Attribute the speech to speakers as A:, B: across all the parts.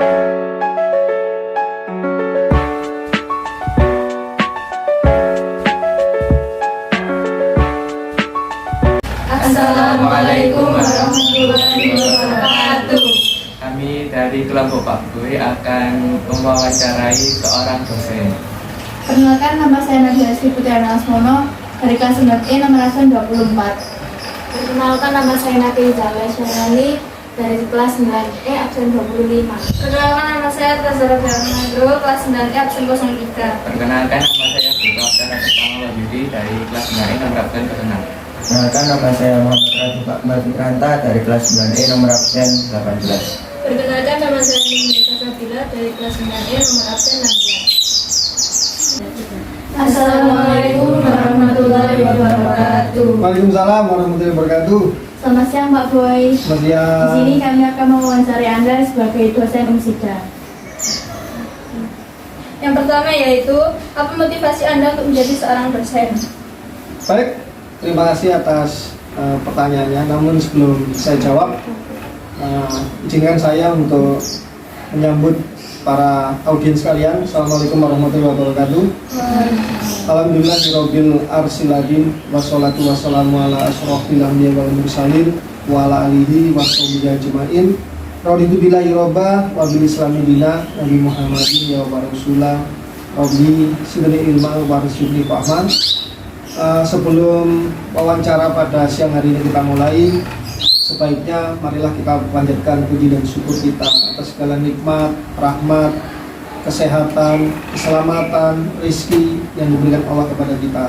A: Assalamualaikum warahmatullahi wabarakatuh.
B: Kami dari kelompok Pak Boy akan mewawancarai seorang dosen.
C: Perkenalkan, nama saya Nadia Sri Putriana Asmono dari kelas 9E nomor absen 24.
D: Perkenalkan, nama saya Nadia Jawa Syarani dari kelas 9E absen 25.
C: Perkenalkan, nama saya Tazara Bernardo kelas 9E absen 03.
B: Perkenalkan, nama saya Bima Abdara Pertama Wahyudi dari kelas 9E nomor absen 06.
E: Perkenalkan, nama saya Muhammad Rafi Fakmal Fikranta dari kelas 9E nomor absen 18.
D: Perkenalkan, nama saya Nindita Sabila dari kelas 9E nomor absen 16.
C: Assalamualaikum warahmatullahi wabarakatuh.
F: Waalaikumsalam warahmatullahi wabarakatuh.
C: Selamat siang Pak Boy.
F: Selamat siang.
C: Di sini kami akan mewawancari Anda sebagai dosen UMSIDA. Yang pertama yaitu, apa motivasi Anda untuk menjadi seorang dosen?
F: Baik, terima kasih atas pertanyaannya. Namun sebelum saya jawab, izinkan saya untuk menyambut para audiens sekalian. Assalamualaikum warahmatullahi wabarakatuh. Alhamdulillahirabbil arsiladin wassalatu wassalamu ala asyrofil anbiya wal mursalin wa ala alihi washabihi ajmain. Raditu billahi robba wa bil islami dina Nabi Muhammadin ya wa rasulah rabbi sidni ilma wa rizqni fahman. Sebelum wawancara pada siang hari ini kita mulai, sebaiknya marilah kita panjatkan puji dan syukur kita atas segala nikmat, rahmat, kesehatan, keselamatan, rezeki yang diberikan Allah kepada kita.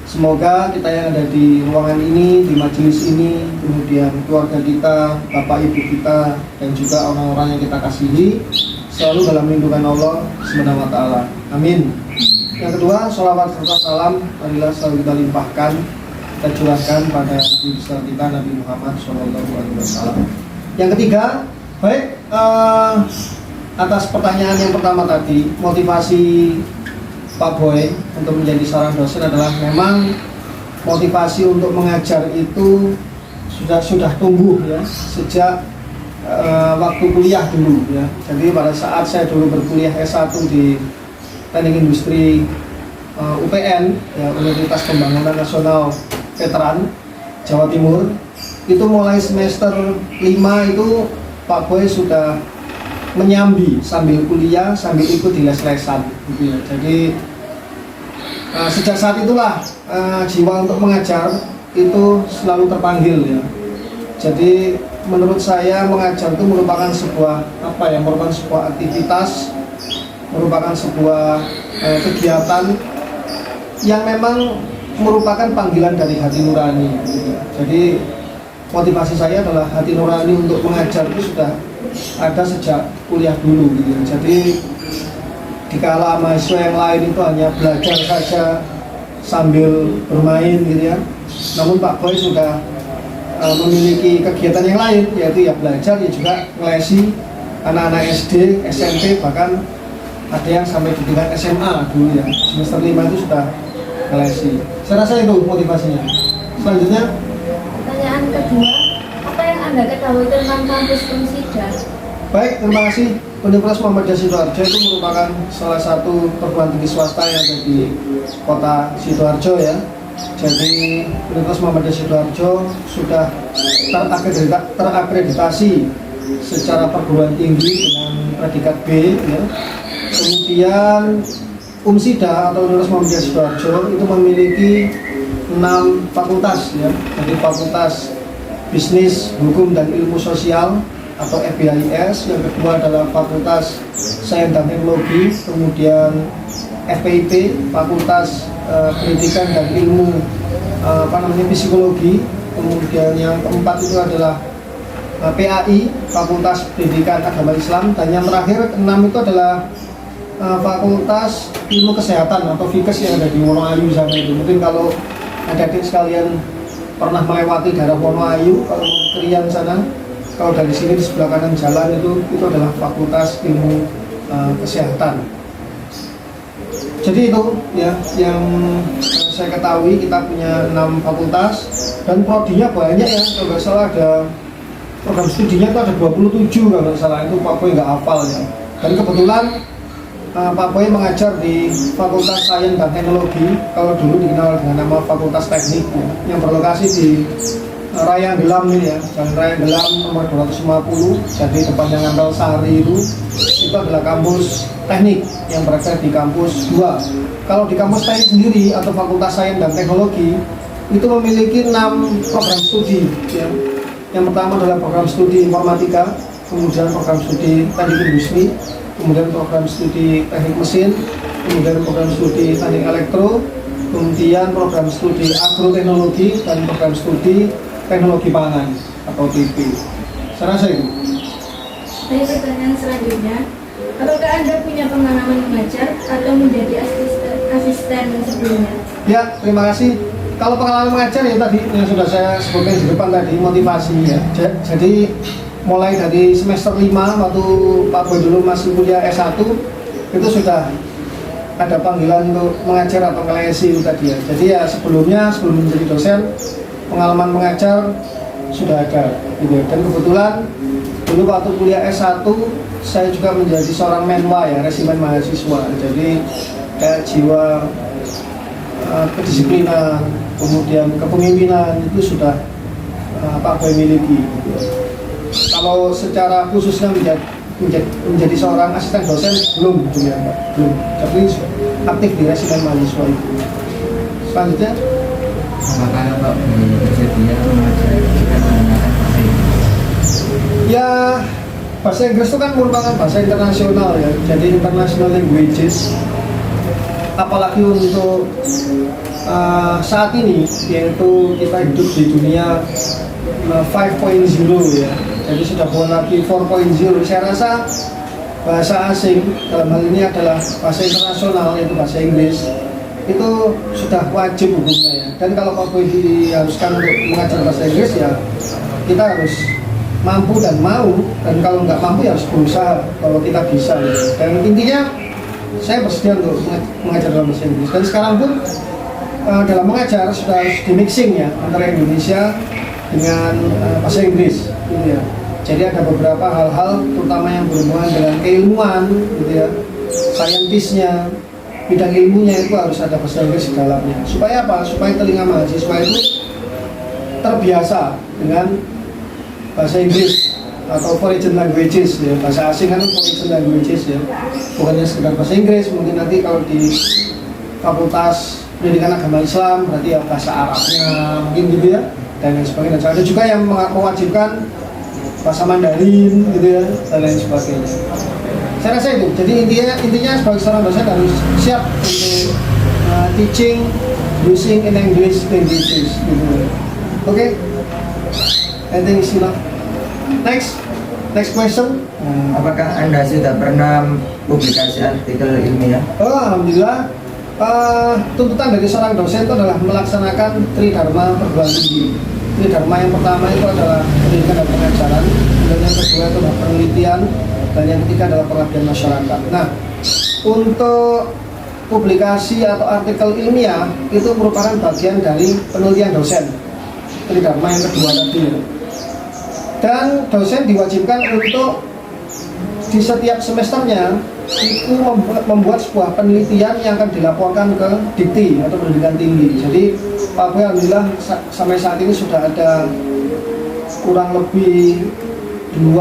F: Semoga kita yang ada di ruangan ini, di majelis ini, kemudian keluarga kita, bapak ibu kita, dan juga orang-orang yang kita kasihi selalu dalam lindungan Allah Subhanahu wa taala. Amin. Yang kedua, sholawat serta salam marilah selalu kita limpahkan, kita curahkan pada Nabi besar kita Nabi Muhammad SAW. Yang ketiga, baik, atas pertanyaan yang pertama tadi, motivasi Pak Boy untuk menjadi seorang dosen adalah memang motivasi untuk mengajar itu sudah tumbuh ya sejak waktu kuliah dulu ya. Jadi pada saat saya dulu berkuliah S1 di Teknik Industri UPN ya, Universitas Pembangunan Nasional Veteran Jawa Timur, itu mulai semester 5 itu Pak Boy sudah menyambi sambil kuliah sambil ikut di les-lesan gitu ya. Jadi sejak saat itulah jiwa untuk mengajar itu selalu terpanggil ya. Jadi menurut saya mengajar itu merupakan sebuah merupakan sebuah aktivitas, merupakan sebuah kegiatan yang memang merupakan panggilan dari hati nurani gitu. Jadi motivasi saya adalah hati nurani untuk mengajar itu sudah ada sejak kuliah dulu gitu. Jadi dikala mahasiswa yang lain itu hanya belajar saja sambil bermain gitu ya, namun Pak Boy sudah memiliki kegiatan yang lain, yaitu ya belajar, ya juga ngelesi anak-anak SD, SMP, bahkan ada yang sampai di tingkat SMA dulu ya, semester 5 itu sudah ngelesi. Saya rasa itu motivasinya. Selanjutnya,
D: Pertanyaan kedua, apa yang Anda ketahui tentang kampus UMSIDA?
F: baik, terima kasih. Universitas Muhammadiyah Sidoarjo itu merupakan salah satu perguruan tinggi swasta yang ada di kota Sidoarjo ya. Jadi Universitas Muhammadiyah Sidoarjo sudah terakreditasi secara perguruan tinggi dengan predikat B ya. Kemudian UMSIDA atau Universitas Muhammadiyah Sidoarjo itu memiliki 6 fakultas ya. Jadi fakultas Bisnis, Hukum dan Ilmu Sosial atau FBIS, yang kedua adalah Fakultas Sains dan Teknologi, kemudian FPIP, Fakultas Pendidikan dan Ilmu Psikologi, kemudian yang keempat itu adalah PAI, Fakultas Pendidikan Agama Islam, dan yang terakhir 6 itu adalah Fakultas Ilmu Kesehatan atau FIKES yang ada di Wonoayu sana itu. Mungkin kalau adik-adik sekalian pernah melewati daerah Wonoayu, kalau ke Krian sana, kalau dari sini di sebelah kanan jalan itu adalah Fakultas Ilmu Kesehatan. Jadi itu ya yang saya ketahui, kita punya 6 fakultas dan prodinya banyak ya. Kalau nggak salah ada program studinya itu ada 27 kalau nggak salah, itu Pak Boy nggak hafal ya. Dan kebetulan Pak Boy mengajar di Fakultas Sains dan Teknologi, kalau dulu dikenal dengan nama Fakultas Teknik ya, yang berlokasi di Raya Gelam ini ya, Jalan Raya Gelam nomor 250. Jadi depannya Ngambel Sari itu adalah kampus teknik yang berada di kampus 2. Kalau di kampus teknik sendiri atau Fakultas Sains dan Teknologi itu memiliki 6 program studi ya. Yang pertama adalah program studi informatika, kemudian program studi teknik industri, kemudian program studi teknik mesin, kemudian program studi teknik elektro, kemudian program studi agroteknologi, dan program studi teknologi pangan atau TP. Saya rasa itu.
D: Baik, pertanyaan selanjutnya, apakah Anda punya pengalaman mengajar atau menjadi asisten sebelumnya?
F: Ya, terima kasih. Kalau pengalaman mengajar ya tadi yang sudah saya sebutkan di depan tadi, motivasi ya. Jadi mulai dari semester 5 waktu Pak Boy dulu masih kuliah S1 itu sudah ada panggilan untuk mengajar atau ngelesi itu tadi ya. Jadi ya sebelum menjadi dosen, pengalaman mengajar sudah ada gitu. Dan kebetulan dulu waktu kuliah S1 saya juga menjadi seorang menwa ya, resimen mahasiswa. Jadi kayak jiwa kedisiplinan, kemudian kepemimpinan itu sudah Pak Boy miliki gitu. Kalau secara khususnya menjadi seorang asisten dosen belum gitu ya Pak, belum. Tapi aktif di resimen mahasiswa itu. Selanjutnya,
E: Apakah Bapak bersedia mengajar jika menggunakan bahasa Inggris?
F: ya bahasa Inggris itu kan merupakan bahasa internasional ya, jadi international languages. Apalagi untuk saat ini, yaitu kita hidup di dunia 5.0 ya, jadi sudah bukan lagi 4.0. Saya rasa bahasa asing dalam hal ini adalah bahasa internasional, yaitu bahasa Inggris, itu sudah wajib hukumnya ya. Dan kalau Pak Boy diharuskan untuk mengajar bahasa Inggris ya, kita harus mampu dan mau, dan kalau nggak mampu ya harus berusaha kalau kita bisa ya. Dan intinya saya bersedia untuk mengajar dalam bahasa Inggris, dan sekarang pun dalam mengajar sudah harus di mixing ya antara Indonesia dengan bahasa Inggris gitu ya. Jadi ada beberapa hal-hal terutama yang berhubungan dengan keilmuan gitu ya, saintisnya, bidang ilmunya itu harus ada bahasa Inggris di dalamnya. Supaya apa? Supaya telinga mahasiswa itu terbiasa dengan bahasa Inggris atau foreign languages ya. Bahasa asing kan foreign languages ya, bukannya sekedar bahasa Inggris. Mungkin nanti kalau di Fakultas Pendidikan Agama Islam berarti ya bahasa Arabnya mungkin gitu ya, dan lain sebagainya. Ada juga yang mewajibkan bahasa Mandarin gitu ya, dan lain sebagainya. Saya rasa itu. Jadi intinya sebagai seorang dosen harus siap untuk teaching using in English languages gitu. Oke. I think it's enough. Next question.
E: Apakah Anda sudah pernah publikasi artikel ilmiah?
F: Oh, alhamdulillah. Tuntutan dari seorang dosen itu adalah melaksanakan Tridharma perguruan tinggi. Tridharma yang pertama itu adalah pendidikan dan pengajaran, dan yang kedua itu adalah penelitian, dan yang ketiga adalah pengabdian masyarakat. Nah, untuk publikasi atau artikel ilmiah itu merupakan bagian dari penelitian dosen. Tridharma yang kedua tadi. Dan dosen diwajibkan untuk di setiap semesternya itu membuat sebuah penelitian yang akan dilaporkan ke Dikti atau pendidikan tinggi. Jadi Pak Boy alhamdulillah sampai saat ini sudah ada kurang lebih 2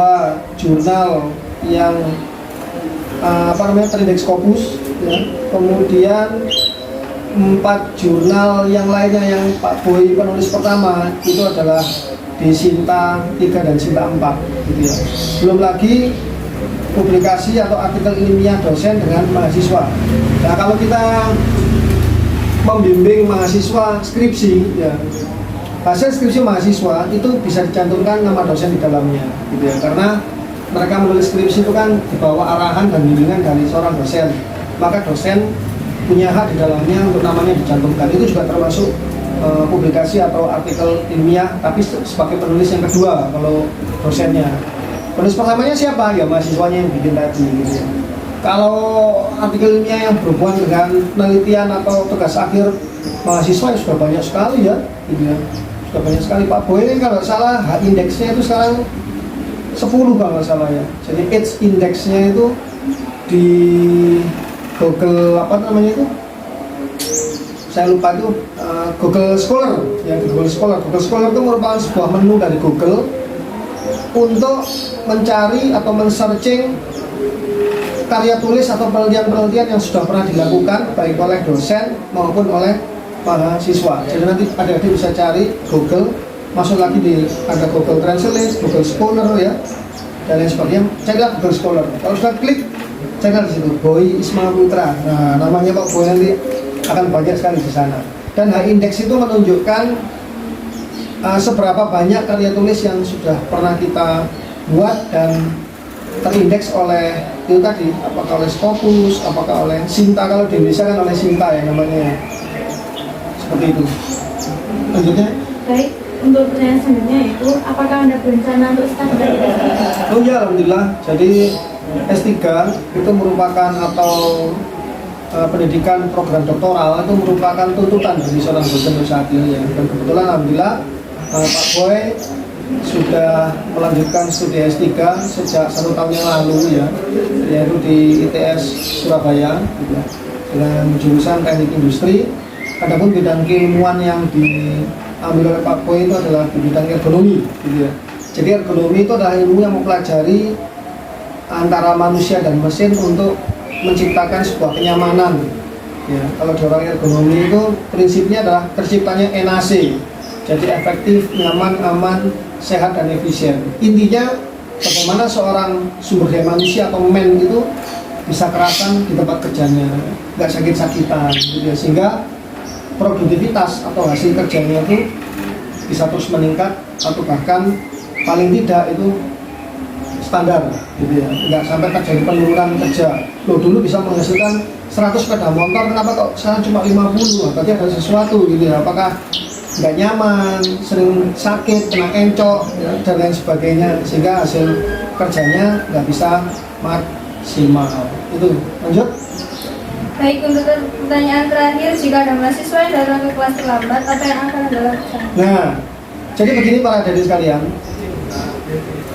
F: jurnal yang terindeks Scopus ya. Kemudian 4 jurnal yang lainnya yang Pak Boy penulis pertama itu adalah di Sinta 3 dan Sinta 4 gitu ya. Belum lagi publikasi atau artikel ilmiah dosen dengan mahasiswa. Nah, kalau kita membimbing mahasiswa skripsi ya, hasil skripsi mahasiswa itu bisa dicantumkan nama dosen di dalamnya gitu ya, karena mereka menulis skripsi itu kan di bawah arahan dan bimbingan dari seorang dosen, maka dosen punya hak di dalamnya untuk namanya dicantumkan. Itu juga termasuk publikasi atau artikel ilmiah, tapi sebagai penulis yang kedua kalau dosennya. Penulis pertamanya siapa? Ya mahasiswanya yang bikin tadi gitu ya. Kalau artikel ilmiah yang berhubungan dengan penelitian atau tugas akhir mahasiswa ya sudah banyak sekali ya gitu ya. Sudah banyak sekali. Pak Boy ini kalau salah hak indeksnya itu sekarang 10 kalau nggak salah ya. Jadi age indexnya itu di Google apa namanya itu? Saya lupa itu Google Scholar ya, Google Scholar. Google Scholar itu merupakan sebuah menu dari Google untuk mencari atau men-searching karya tulis atau penelitian-penelitian yang sudah pernah dilakukan baik oleh dosen maupun oleh mahasiswa. Jadi nanti adik-adik bisa cari Google, masuk lagi di ada Google Translate, Google Scholar ya, dan lain sebagainya. Ceklah Google Scholar. Kalau sudah klik, ceklah di situ Boy Ismail Putra. Nah, namanya Pak Boy nanti akan banyak sekali di sana. Dan H-index itu menunjukkan seberapa banyak karya tulis yang sudah pernah kita buat dan terindeks oleh itu tadi, apakah oleh Scopus, apakah oleh Sinta. Kalau di Indonesia kan oleh Sinta ya namanya, seperti itu. Lanjutnya.
D: Baik, untuk pertanyaan selanjutnya itu, apakah Anda berencana untuk S3?
F: Oh ya, alhamdulillah. Jadi S3 itu merupakan atau pendidikan program doktoral itu merupakan tuntutan bagi seorang dosen saat ini ya. Dan kebetulan alhamdulillah Pak Boy sudah melanjutkan studi S3 sejak 1 tahun yang lalu ya, yaitu di ITS Surabaya gitu, dengan jurusan teknik industri. Adapun bidang keilmuan yang diambil oleh Pak Boy itu adalah di bidang ergonomi gitu ya. Jadi ergonomi itu adalah ilmu yang mempelajari antara manusia dan mesin untuk menciptakan sebuah kenyamanan ya. Kalau di orang ergonomi itu prinsipnya adalah terciptanya NAC, jadi efektif, nyaman, aman, sehat, dan efisien. Intinya bagaimana seorang sumber daya manusia atau men itu bisa kerasan di tempat kerjanya, nggak sakit-sakitan gitu ya, sehingga produktivitas atau hasil kerjanya itu bisa terus meningkat atau bahkan paling tidak itu standar gitu ya, nggak sampai terjadi penurunan kerja. Loh, dulu bisa menghasilkan 100 sepeda motor, kenapa kok sekarang cuma 50? Berarti ada sesuatu gitu ya, apakah nggak nyaman, sering sakit, kena encok ya, dan lain sebagainya, sehingga hasil kerjanya nggak bisa maksimal. Itu lanjut.
A: Baik, untuk pertanyaan terakhir, jika ada mahasiswa yang datang ke kelas terlambat, apa yang akan Anda lakukan?
F: Nah, jadi begini para adik sekalian,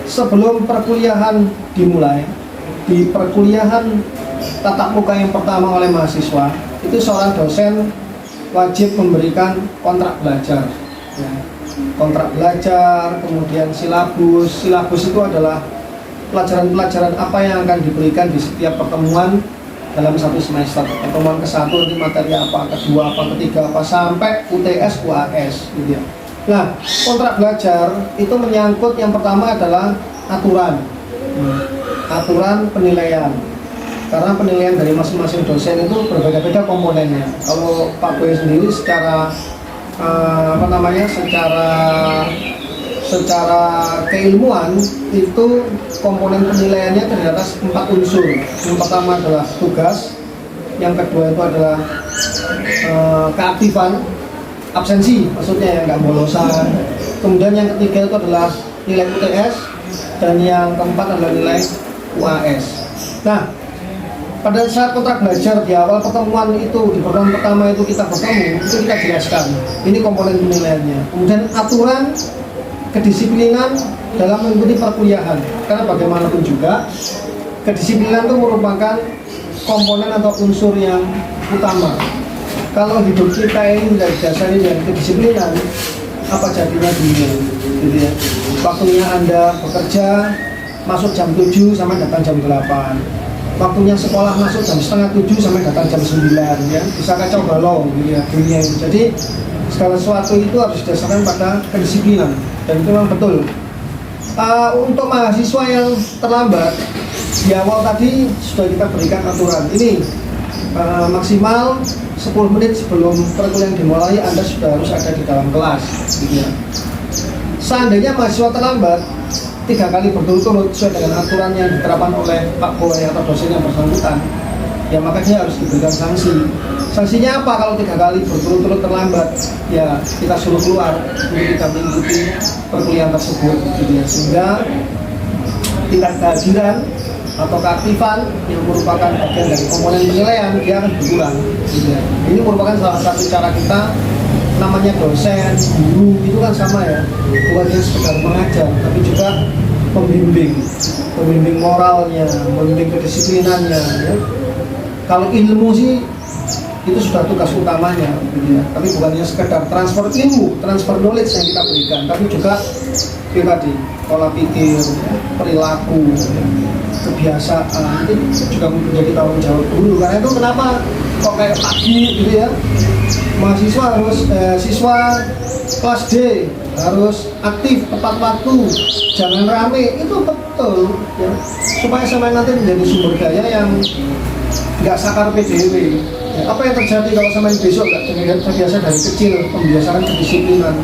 F: sebelum perkuliahan dimulai, di perkuliahan tatap muka yang pertama oleh mahasiswa, itu seorang dosen wajib memberikan kontrak belajar ya. Kontrak belajar, kemudian silabus. Silabus itu adalah pelajaran-pelajaran apa yang akan diberikan di setiap pertemuan dalam satu semester. Pertemuan ke-1 nanti materi apa, kedua apa, ketiga apa, sampai UTS, UAS gitu ya. Nah, kontrak belajar itu menyangkut yang pertama adalah aturan penilaian. Karena penilaian dari masing-masing dosen itu berbeda-beda komponennya. Kalau Pak Boy sendiri secara secara keilmuan itu komponen penilaiannya terdiri atas 4 unsur. Yang pertama adalah tugas, yang kedua itu adalah keaktifan, absensi maksudnya yang nggak bolosan. Kemudian yang ketiga itu adalah nilai UTS, dan yang keempat adalah nilai UAS. Nah, pada saat kontrak belajar di awal pertemuan itu, di pertemuan pertama itu kita bertemu, itu kita jelaskan ini komponen penilaiannya. Kemudian aturan kedisiplinan dalam mengikuti perkuliahan, karena bagaimanapun juga kedisiplinan itu merupakan komponen atau unsur yang utama. Kalau hidup kita ini tidak didasari dengan kedisiplinan, apa jadinya dunia gitu ya. Waktunya Anda bekerja masuk jam 7 sampai datang jam 8, waktunya sekolah masuk jam setengah 7 sampai datang jam 9 ya, bisa kacau balau gitu ya dunia itu. Jadi segala sesuatu itu harus didasarkan pada kedisiplinan, dan itu memang betul. Untuk mahasiswa yang terlambat, di awal tadi sudah kita berikan aturan ini, maksimal 10 menit sebelum perkuliahan dimulai Anda sudah harus ada di dalam kelas gitu ya. Seandainya mahasiswa terlambat 3 kali berturut-turut sesuai dengan aturan yang diterapkan oleh Pak Boy atau dosen yang bersangkutan, ya maka dia harus diberikan sanksi. Sanksinya apa kalau 3 kali berturut-turut terlambat? Ya kita suruh keluar untuk kita mengikuti perkuliahan tersebut gitu ya. Sehingga tingkat kehadiran atau keaktifan yang merupakan bagian dari komponen penilaian dia akan berkurang gitu ya. Ini merupakan salah satu cara kita, namanya dosen, guru itu kan sama ya, bukan hanya sekedar mengajar, tapi juga pembimbing moralnya, pembimbing kedisiplinannya. Ya. Kalau ilmu sih itu sudah tugas utamanya, gitu ya. Tapi bukannya sekedar transfer ilmu, transfer knowledge yang kita berikan, tapi juga tadi pola pikir, perilaku, kebiasaan itu juga menjadi tanggung jawab guru. Karena itu kenapa kok kayak pagi gitu ya, mahasiswa harus siswa kelas D harus aktif tepat waktu, jangan rame, itu betul ya, supaya sampai nanti menjadi sumber daya yang nggak sakar PDW. Ya, apa yang terjadi kalau sampai besok nggak terbiasa dari kecil, pembiasaan kedisiplinan,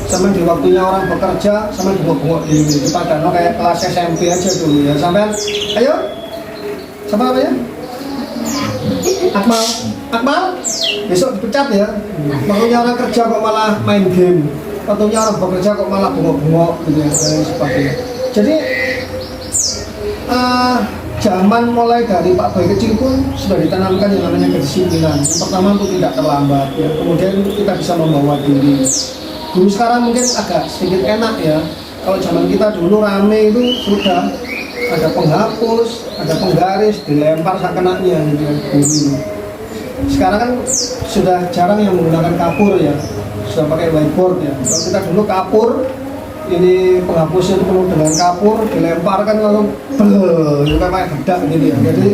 F: sampai di waktunya orang bekerja, sampai bengok-bengok di padahal kayak kelas SMP aja dulu ya. Sampai ayo, siapa namanya? Akmal, besok dipecat ya. Waktunya orang kerja kok malah main game, waktunya orang bekerja kok malah bengok-bengok gitu ya, dan sebagainya. Jadi zaman mulai dari Pak Boy kecil pun sudah ditanamkan yang namanya kedisiplinan. Yang pertama untuk tidak terlambat ya, kemudian kita bisa membawa diri. Guru sekarang mungkin agak sedikit enak ya, kalau zaman kita dulu rame itu sudah ada penghapus, ada penggaris, dilempar sakenaknya gitu ya, guru. Sekarang kan sudah jarang yang menggunakan kapur ya, sudah pakai whiteboard ya. Kalau kita dulu kapur, ini penghapusnya itu penuh dengan kapur, dilemparkan lalu itu kayak bedak gitu ya. Jadi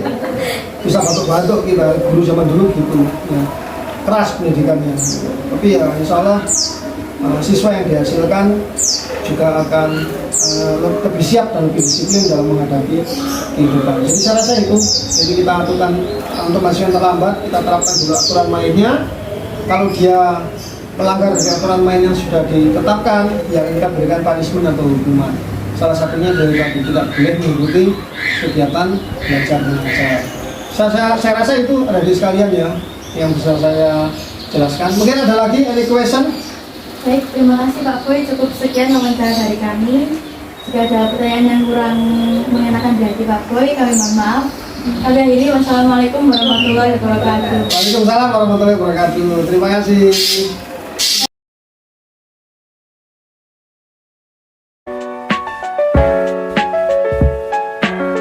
F: bisa batuk-batuk kita, guru zaman dulu gitu ya. Keras pendidikannya. Tapi ya insya Allah siswa yang dihasilkan juga akan lebih siap dan lebih disiplin dalam menghadapi kehidupan. Jadi saya rasa itu. Jadi kita aturan untuk mahasiswa yang terlambat, kita terapkan dulu aturan mainnya. Kalau dia melanggar dari aturan main yang sudah ditetapkan, ya kita berikan punishment atau hukuman. Salah satunya dari tadi tidak boleh mengikuti kegiatan belajar mengajar. Saya rasa itu ada di sekalian ya yang bisa saya jelaskan. Mungkin ada lagi any question?
C: Baik, terima kasih Pak Boy. Cukup sekian wawancara dari kami. Jika ada pertanyaan yang kurang mengenakan di hati Pak Boy, kami mohon maaf. Kali ini wassalamualaikum warahmatullahi wabarakatuh.
F: Waalaikumsalam warahmatullahi wabarakatuh. Terima kasih.